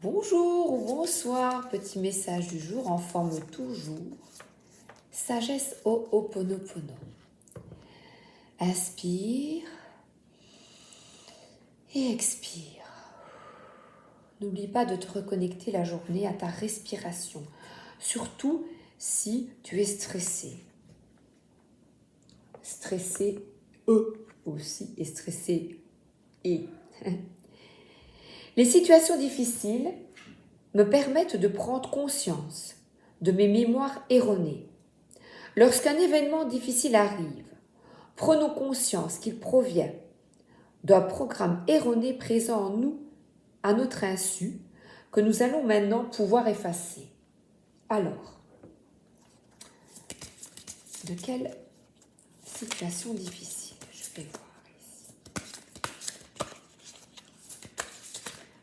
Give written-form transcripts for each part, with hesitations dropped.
Bonjour ou bonsoir, petit message du jour en forme toujours. Sagesse Ho'oponopono. Inspire et expire. N'oublie pas de te reconnecter la journée à ta respiration, surtout si tu es stressé. Stressé aussi et stressé et. Les situations difficiles me permettent de prendre conscience de mes mémoires erronées. Lorsqu'un événement difficile arrive, prenons conscience qu'il provient d'un programme erroné présent en nous à notre insu que nous allons maintenant pouvoir effacer. Alors, de quelle situation difficile je vais voir ici.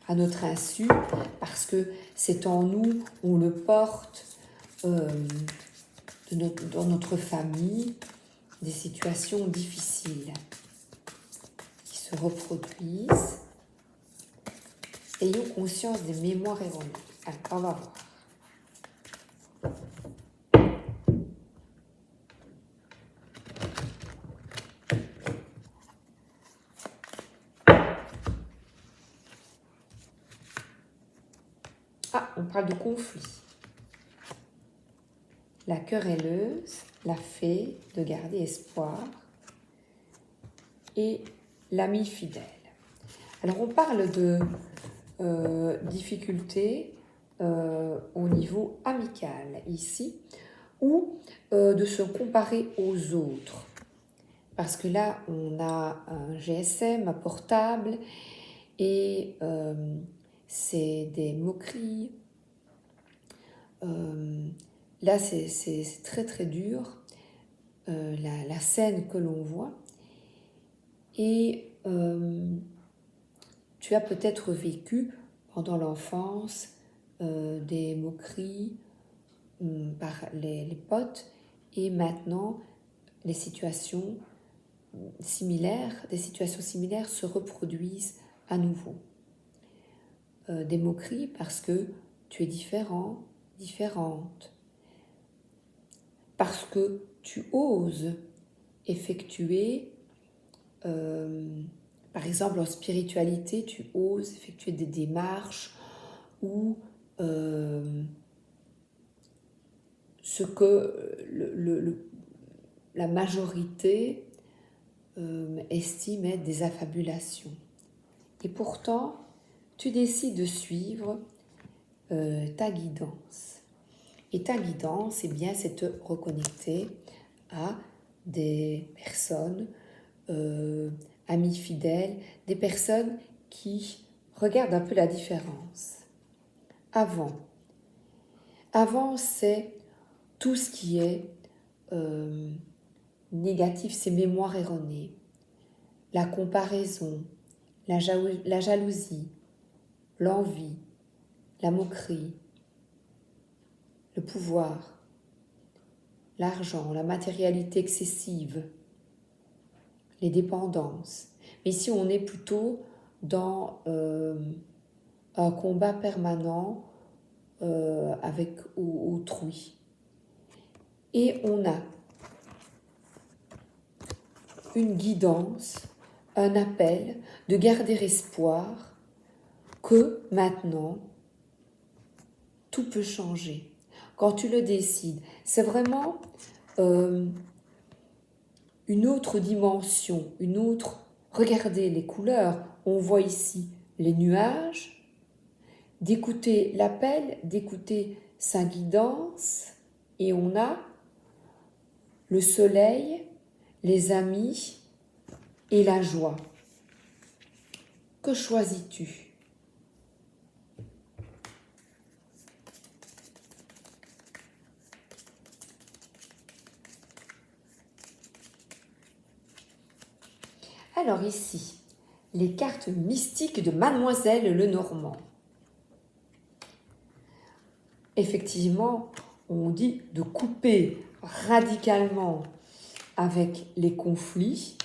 À notre insu, parce que c'est en nous, on le porte dans notre famille, des situations difficiles qui se reproduisent. Ayons conscience des mémoires erronées. Alors, on va voir. Ah, on parle de conflit. La querelleuse, la fée de garder espoir et l'ami fidèle. Alors, on parle de difficultés au niveau amical ici, ou de se comparer aux autres. Parce que là, on a un GSM, un portable, et c'est des moqueries. Là, c'est très très dur, la scène que l'on voit. Et tu as peut-être vécu pendant l'enfance des moqueries par les potes, et maintenant des situations similaires se reproduisent à nouveau. Des moqueries parce que tu es différent, différente, parce que tu oses effectuer, par exemple en spiritualité, tu oses effectuer des démarches ou ce que la majorité estime être des affabulations. Et pourtant, tu décides de suivre ta guidance. Et ta guidance, eh bien, c'est te reconnecter à des personnes, amis fidèles, des personnes qui regardent un peu la différence. Avant, c'est tout ce qui est négatif, ces mémoires erronées, la comparaison, la jalousie, l'envie, la moquerie, le pouvoir, l'argent, la matérialité excessive, les dépendances. Mais ici, on est plutôt dans un combat permanent avec autrui. Et on a une guidance, un appel de garder espoir que maintenant, tout peut changer. Quand tu le décides, c'est vraiment une autre dimension, une autre... Regardez les couleurs, on voit ici les nuages, d'écouter l'appel, d'écouter sa guidance, et on a le soleil, les amis et la joie. Que choisis-tu ? Alors ici, les cartes mystiques de Mademoiselle Lenormand. Effectivement, on dit de couper radicalement avec les conflits.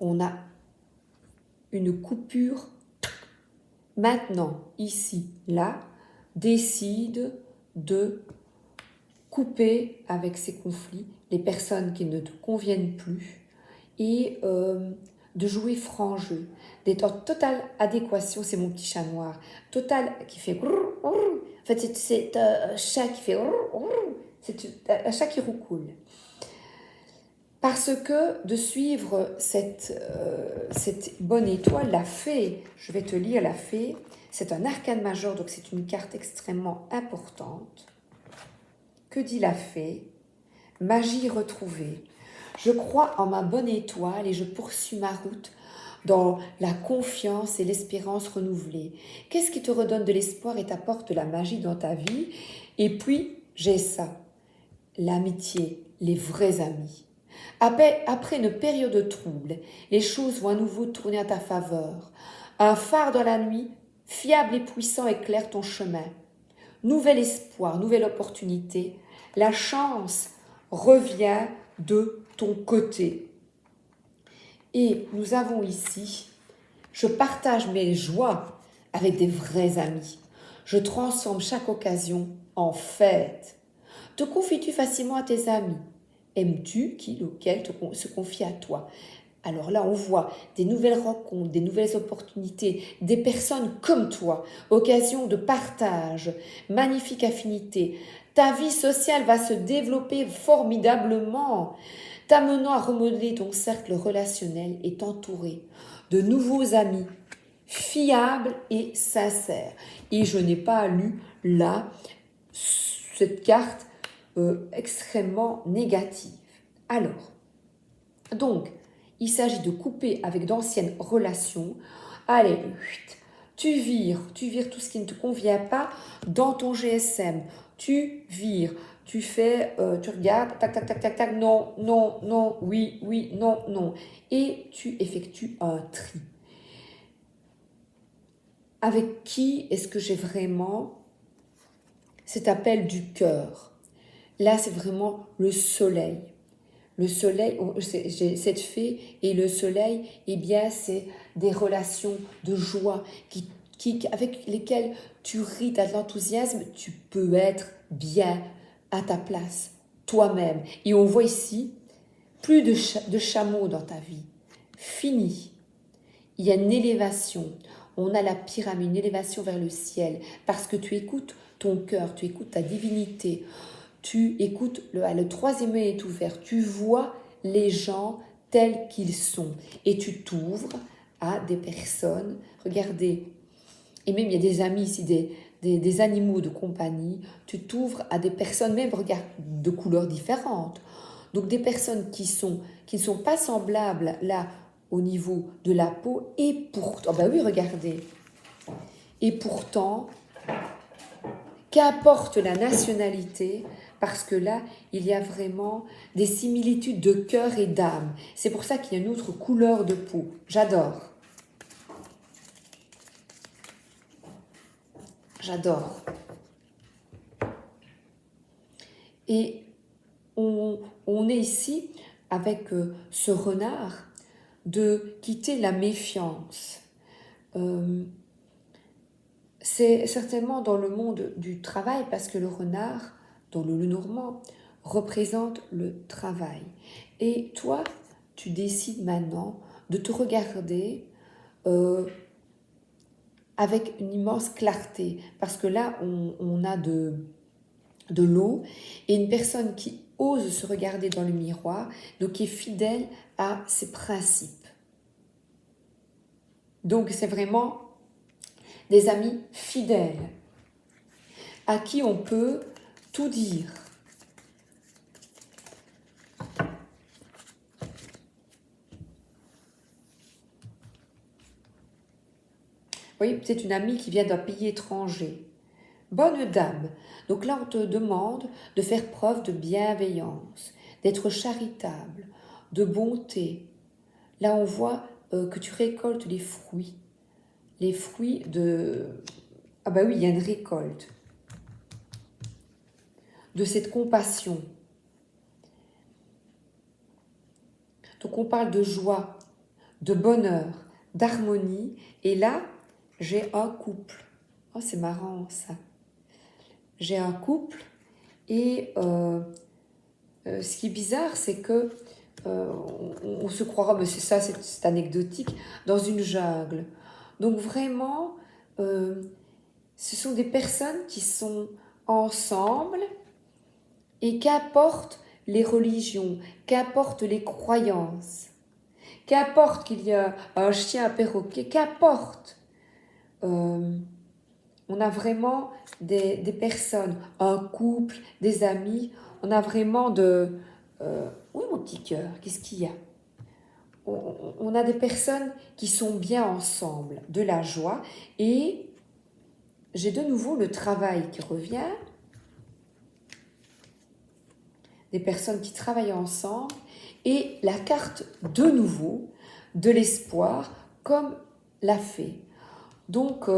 On a une coupure maintenant, ici, là, décide de couper avec ces conflits les personnes qui ne te conviennent plus et de jouer franc jeu, d'être en totale adéquation. C'est mon petit chat noir, total, qui fait en fait c'est un chat qui fait c'est un chat qui roucoule. Parce que de suivre cette bonne étoile, la fée, je vais te lire la fée, c'est un arcane majeur, donc c'est une carte extrêmement importante. Que dit la fée? Magie retrouvée. Je crois en ma bonne étoile et je poursuis ma route dans la confiance et l'espérance renouvelée. Qu'est-ce qui te redonne de l'espoir et t'apporte de la magie dans ta vie? Et puis, j'ai ça, l'amitié, les vrais amis. Après une période trouble, les choses vont à nouveau tourner à ta faveur. Un phare dans la nuit, fiable et puissant, éclaire ton chemin. Nouvel espoir, nouvelle opportunité. La chance revient de ton côté. Et nous avons ici, je partage mes joies avec des vrais amis. Je transforme chaque occasion en fête. Te confies-tu facilement à tes amis? Aimes-tu qui ou quel se confie à toi? Alors là, on voit des nouvelles rencontres, des nouvelles opportunités, des personnes comme toi, occasion de partage, magnifique affinité. Ta vie sociale va se développer formidablement, t'amenant à remodeler ton cercle relationnel et t'entourer de nouveaux amis fiables et sincères. Et je n'ai pas lu là cette carte extrêmement négative. Alors, donc, il s'agit de couper avec d'anciennes relations. Allez, tu vires tout ce qui ne te convient pas dans ton GSM. Tu vires, tu fais, tu regardes, tac, tac, tac, tac, tac, non, non, non, oui, oui, non, non. Et tu effectues un tri. Avec qui est-ce que j'ai vraiment cet appel du cœur? Là, c'est vraiment le soleil. Le soleil, j'ai cette fée et le soleil, eh bien, c'est des relations de joie avec lesquelles tu ris, tu as de l'enthousiasme, tu peux être bien à ta place, toi-même. Et on voit ici plus de chameaux dans ta vie. Fini. Il y a une élévation. On a la pyramide, une élévation vers le ciel, parce que tu écoutes ton cœur, tu écoutes ta divinité. Tu écoutes, le troisième œil est ouvert, tu vois les gens tels qu'ils sont et tu t'ouvres à des personnes, regardez, et même il y a des amis ici, des animaux de compagnie, tu t'ouvres à des personnes, même regarde, de couleurs différentes, donc des personnes qui ne sont pas semblables là au niveau de la peau et pourtant, ben oui regardez, et pourtant, qu'importe la nationalité, parce que là, il y a vraiment des similitudes de cœur et d'âme. C'est pour ça qu'il y a une autre couleur de peau. J'adore. J'adore. Et on est ici avec ce renard de quitter la méfiance. C'est certainement dans le monde du travail parce que le renard, dans le Lenormand, représente le travail. Et toi, tu décides maintenant de te regarder avec une immense clarté parce que là, on a de l'eau et une personne qui ose se regarder dans le miroir, donc qui est fidèle à ses principes. Donc c'est vraiment des amis fidèles à qui on peut tout dire. Vous voyez, c'est une amie qui vient d'un pays étranger. Bonne dame. Donc là, on te demande de faire preuve de bienveillance, d'être charitable, de bonté. Là, on voit que tu récoltes les fruits. Les fruits de... Ah bah oui, il y a une récolte. De cette compassion. Donc on parle de joie, de bonheur, d'harmonie. Et là, j'ai un couple. Oh, c'est marrant ça. J'ai un couple et ce qui est bizarre, c'est que on se croira, mais c'est ça, c'est anecdotique, dans une jungle. Donc vraiment, ce sont des personnes qui sont ensemble et qu'importe les religions, qu'importe les croyances, qu'importe qu'il y a un chien, un perroquet, qu'importe. On a vraiment des personnes, un couple, des amis, on a vraiment de... oui, mon petit cœur, qu'est-ce qu'il y a? On a des personnes qui sont bien ensemble, de la joie, et j'ai de nouveau le travail qui revient, des personnes qui travaillent ensemble, et la carte de nouveau de l'espoir, comme la fée. Donc,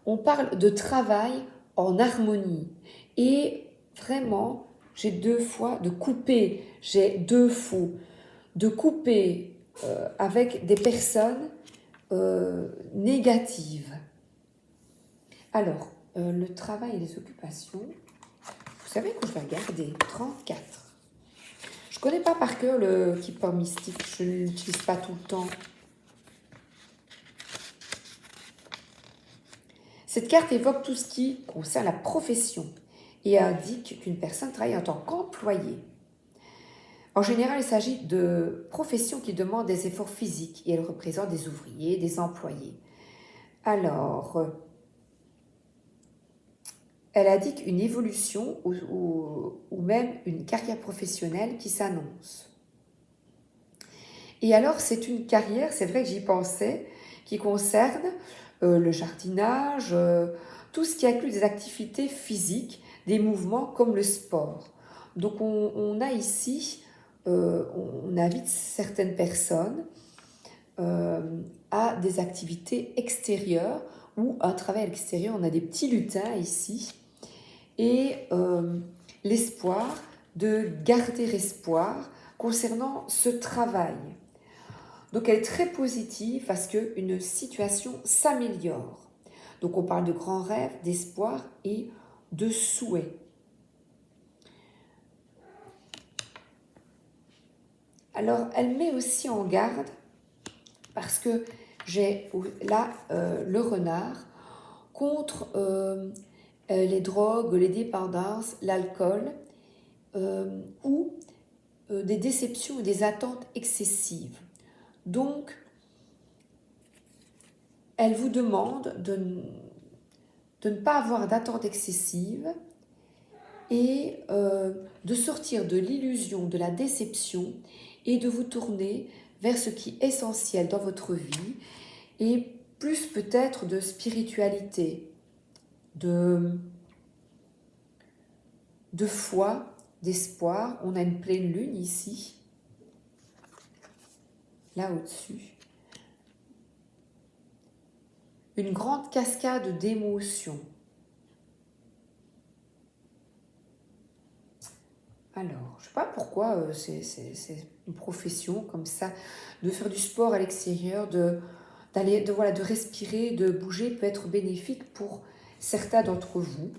on parle de travail en harmonie, et vraiment, j'ai deux fois de couper, j'ai deux faux, de couper avec des personnes négatives. Alors, le travail et les occupations, vous savez que je vais regarder 34. Je ne connais pas par cœur le Keeper Mystique, je ne l'utilise pas tout le temps. Cette carte évoque tout ce qui concerne la profession et indique qu'une personne travaille en tant qu'employé. En général, il s'agit de professions qui demandent des efforts physiques et elles représentent des ouvriers, des employés. Alors, elle indique une évolution ou même une carrière professionnelle qui s'annonce. Et alors, c'est une carrière, c'est vrai que j'y pensais, qui concerne le jardinage, tout ce qui inclut des activités physiques, des mouvements comme le sport. Donc, on a ici, on invite certaines personnes à des activités extérieures ou un travail à l'extérieur. On a des petits lutins ici. Et l'espoir de garder espoir concernant ce travail. Donc elle est très positive parce qu'une situation s'améliore. Donc on parle de grands rêves, d'espoir et de souhaits. Alors elle met aussi en garde parce que j'ai là le renard contre les drogues, les dépendances, l'alcool ou des déceptions et des attentes excessives. Donc, elle vous demande de ne pas avoir d'attentes excessives et de sortir de l'illusion, de la déception et de vous tourner vers ce qui est essentiel dans votre vie et plus peut-être de spiritualité, de foi, d'espoir. On a une pleine lune ici, là au-dessus. Une grande cascade d'émotions. Alors, je ne sais pas pourquoi c'est une profession comme ça, de faire du sport à l'extérieur, de respirer, de bouger peut être bénéfique pour certains d'entre vous.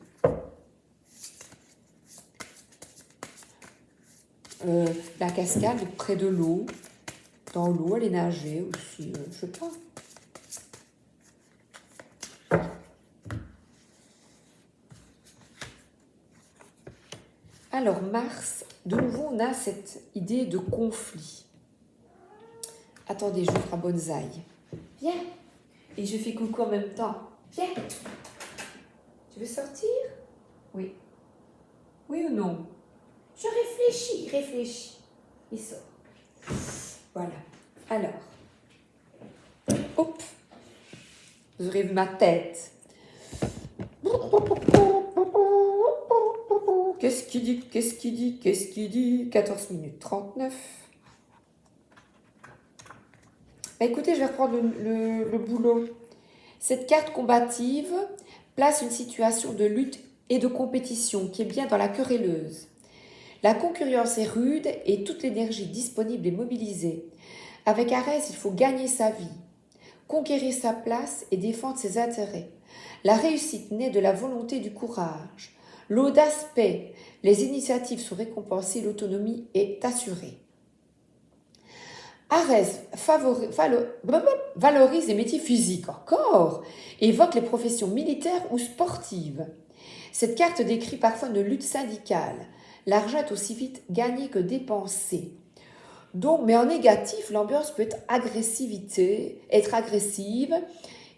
La cascade près de l'eau, dans l'eau, aller nager aussi, je sais pas. Alors Mars, de nouveau on a cette idée de conflit. Attendez, j'ouvre un bonsaï. Viens. Et je fais coucou en même temps. Viens. Tu veux sortir? Oui. Oui ou non? Je réfléchis. Il sort. Voilà. Alors. Hop. Vous aurez vu ma tête. Qu'est-ce qu'il dit 14 minutes 39. Bah, écoutez, je vais reprendre le boulot. Cette carte combative place une situation de lutte et de compétition qui est bien dans la querelleuse. La concurrence est rude et toute l'énergie disponible est mobilisée. Avec Arès, il faut gagner sa vie, conquérir sa place et défendre ses intérêts. La réussite naît de la volonté et du courage. L'audace paie, les initiatives sont récompensées, l'autonomie est assurée. Arès valorise les métiers physiques, encore, et évoque les professions militaires ou sportives. Cette carte décrit parfois une lutte syndicale. L'argent est aussi vite gagné que dépensé. Donc, mais en négatif, l'ambiance peut être agressive.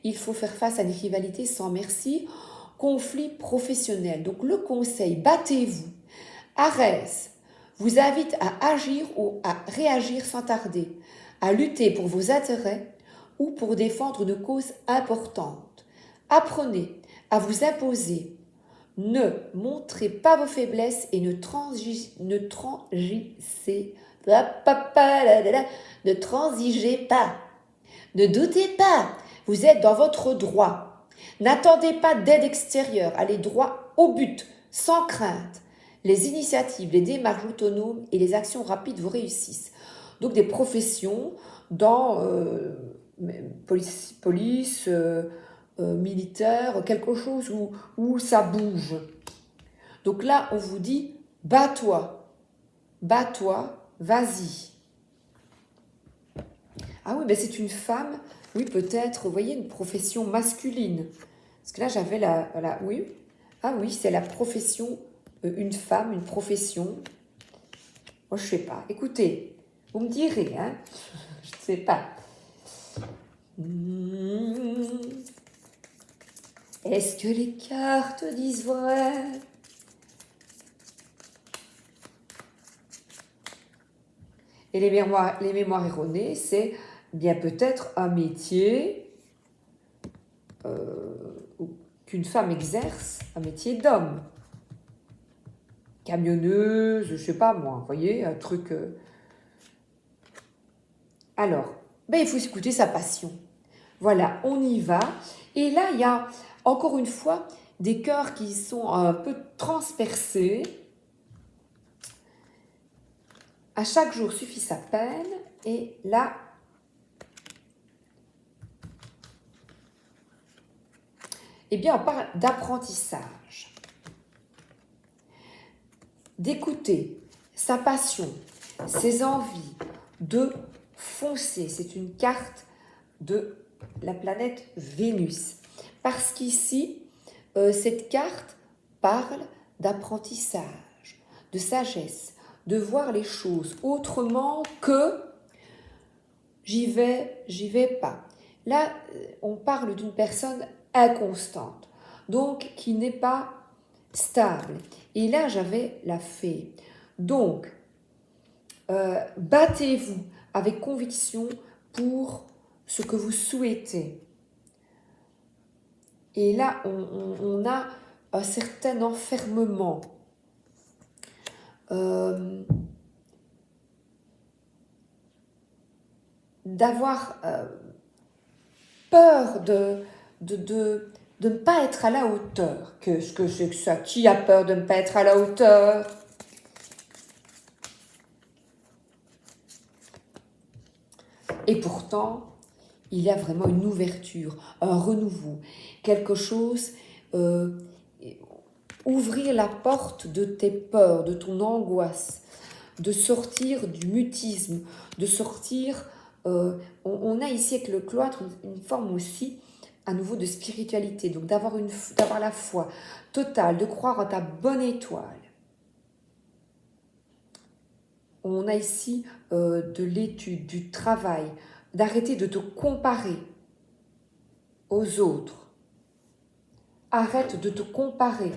Il faut faire face à une rivalité sans merci, conflit professionnel. Donc, le conseil, battez-vous. Arès vous invite à agir ou à réagir sans tarder, à lutter pour vos intérêts ou pour défendre une cause importante. Apprenez à vous imposer. Ne montrez pas vos faiblesses et ne transigez pas. Ne doutez pas, vous êtes dans votre droit. N'attendez pas d'aide extérieure, allez droit au but, sans crainte. Les initiatives, les démarches autonomes et les actions rapides vous réussissent. Donc des professions dans police, militaire, quelque chose où ça bouge. Donc là, on vous dit, bats-toi, vas-y. Ah oui, mais c'est une femme, oui, peut-être, vous voyez, une profession masculine. Parce que là, j'avais oui. Ah oui, c'est la profession, une femme, une profession. Moi, je ne sais pas. Écoutez, vous me direz, hein. Je ne sais pas. Est-ce que les cartes disent vrai? Et les mémoires erronées, c'est bien peut-être un métier qu'une femme exerce, un métier d'homme. Camionneuse, je ne sais pas moi, vous voyez, un truc... Alors, il faut écouter sa passion. Voilà, on y va. Et là, il y a, encore une fois, des cœurs qui sont un peu transpercés. À chaque jour suffit sa peine. Et là, eh bien, on parle d'apprentissage. D'écouter sa passion, ses envies, de foncer. C'est une carte de la planète Vénus. Parce qu'ici, cette carte parle d'apprentissage, de sagesse, de voir les choses autrement que j'y vais pas. Là, on parle d'une personne inconstante, donc qui n'est pas stable. Et là, j'avais la fée. Donc, battez-vous avec conviction pour ce que vous souhaitez. Et là, on a un certain enfermement. D'avoir peur de ne pas être à la hauteur. Qu'est-ce que c'est que ça? Qui a peur de ne pas être à la hauteur? Et pourtant, il y a vraiment une ouverture, un renouveau, quelque chose, ouvrir la porte de tes peurs, de ton angoisse, de sortir du mutisme, de sortir... on a ici avec le cloître une forme aussi, à nouveau, de spiritualité, donc d'avoir la foi totale, de croire en ta bonne étoile. On a ici de l'étude, du travail, d'arrêter de te comparer aux autres. Arrête de te comparer.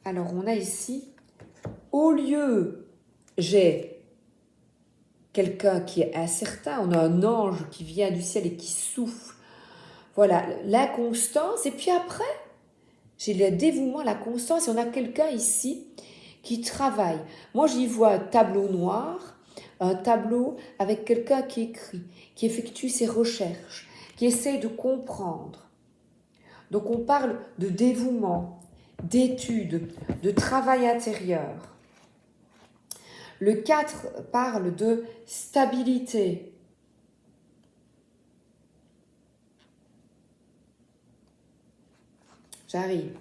Alors, on a ici, au lieu, j'ai quelqu'un qui est incertain, on a un ange qui vient du ciel et qui souffle. Voilà, l'inconstance. Et puis après, j'ai le dévouement, la constance. Et on a quelqu'un ici qui travaille. Moi, j'y vois un tableau noir, un tableau avec quelqu'un qui écrit, qui effectue ses recherches, qui essaie de comprendre. Donc on parle de dévouement, d'études, de travail intérieur. Le 4 parle de stabilité. J'arrive.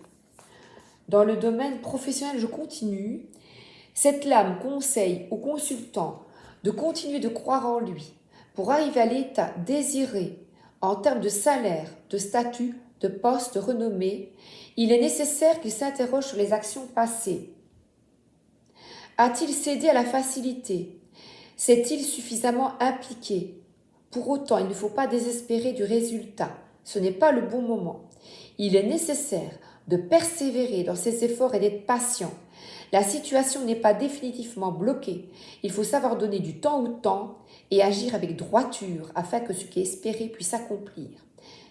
Dans le domaine professionnel, je continue. Cette lame conseille au consultant de continuer de croire en lui pour arriver à l'état désiré en termes de salaire, de statut, de poste, de renommée. Il est nécessaire qu'il s'interroge sur les actions passées. A-t-il cédé à la facilité? S'est-il suffisamment impliqué? Pour autant, il ne faut pas désespérer du résultat. Ce n'est pas le bon moment. Il est nécessaire de persévérer dans ses efforts et d'être patient. La situation n'est pas définitivement bloquée. Il faut savoir donner du temps au temps et agir avec droiture afin que ce qui est espéré puisse s'accomplir.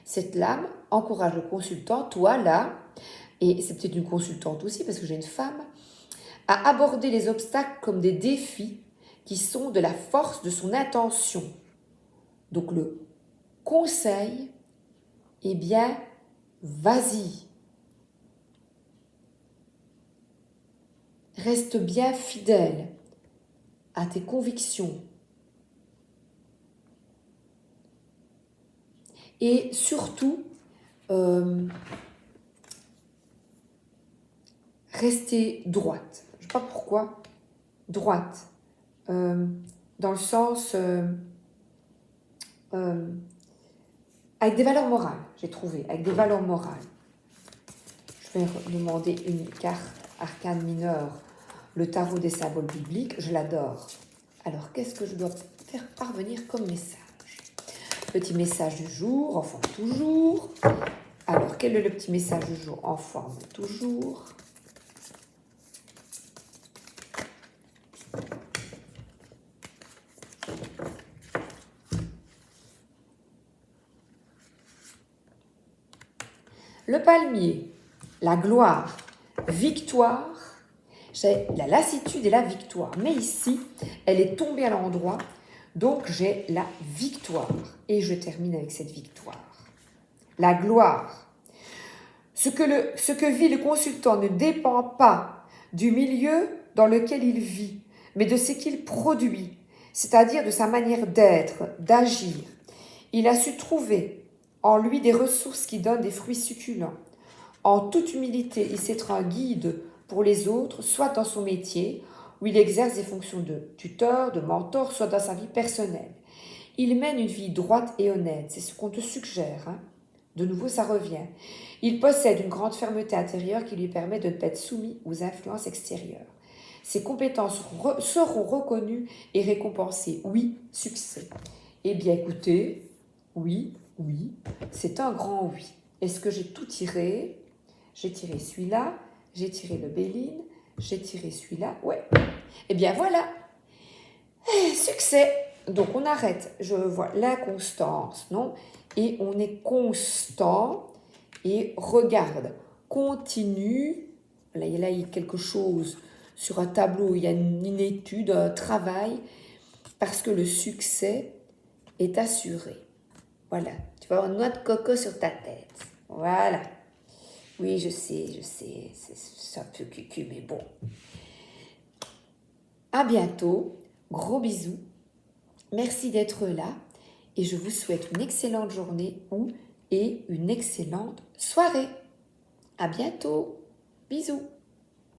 Cette lame encourage le consultant, toi là, et c'est peut-être une consultante aussi parce que j'ai une femme, à aborder les obstacles comme des défis qui sont de la force de son intention. Donc le conseil, eh bien, vas-y. Reste bien fidèle à tes convictions. Et surtout, rester droite. Je ne sais pas pourquoi. Droite. Dans le sens... avec des valeurs morales, j'ai trouvé. Avec des valeurs morales. Je vais demander une carte arcane mineure. Le tarot des symboles bibliques, je l'adore. Alors, qu'est-ce que je dois faire parvenir comme message? Petit message du jour, en forme toujours. Alors, quel est le petit message du jour en forme toujours? Le palmier, la gloire, victoire. J'ai la lassitude et la victoire. Mais ici, elle est tombée à l'endroit. Donc, j'ai la victoire. Et je termine avec cette victoire. La gloire. Ce que vit le consultant ne dépend pas du milieu dans lequel il vit, mais de ce qu'il produit, c'est-à-dire de sa manière d'être, d'agir. Il a su trouver en lui des ressources qui donnent des fruits succulents. En toute humilité, il s'est un guide pour les autres, soit dans son métier, où il exerce des fonctions de tuteur, de mentor, soit dans sa vie personnelle. Il mène une vie droite et honnête, c'est ce qu'on te suggère. Hein. De nouveau, ça revient. Il possède une grande fermeté intérieure qui lui permet de ne pas être soumis aux influences extérieures. Ses compétences seront reconnues et récompensées. Oui, succès. Eh bien, écoutez, oui, c'est un grand oui. Est-ce que j'ai tout tiré? J'ai tiré celui-là, j'ai tiré le Béline, j'ai tiré celui-là, ouais. Eh bien, voilà. Succès. Donc, on arrête. Je vois l'inconstance, non? Et on est constant et regarde. Continue. Là, il y a quelque chose sur un tableau, il y a une étude, un travail, parce que le succès est assuré. Voilà. Tu vas avoir une noix de coco sur ta tête. Voilà. Oui, je sais, c'est un peu cucu, mais bon. À bientôt. Gros bisous. Merci d'être là et je vous souhaite une excellente journée et une excellente soirée. À bientôt. Bisous.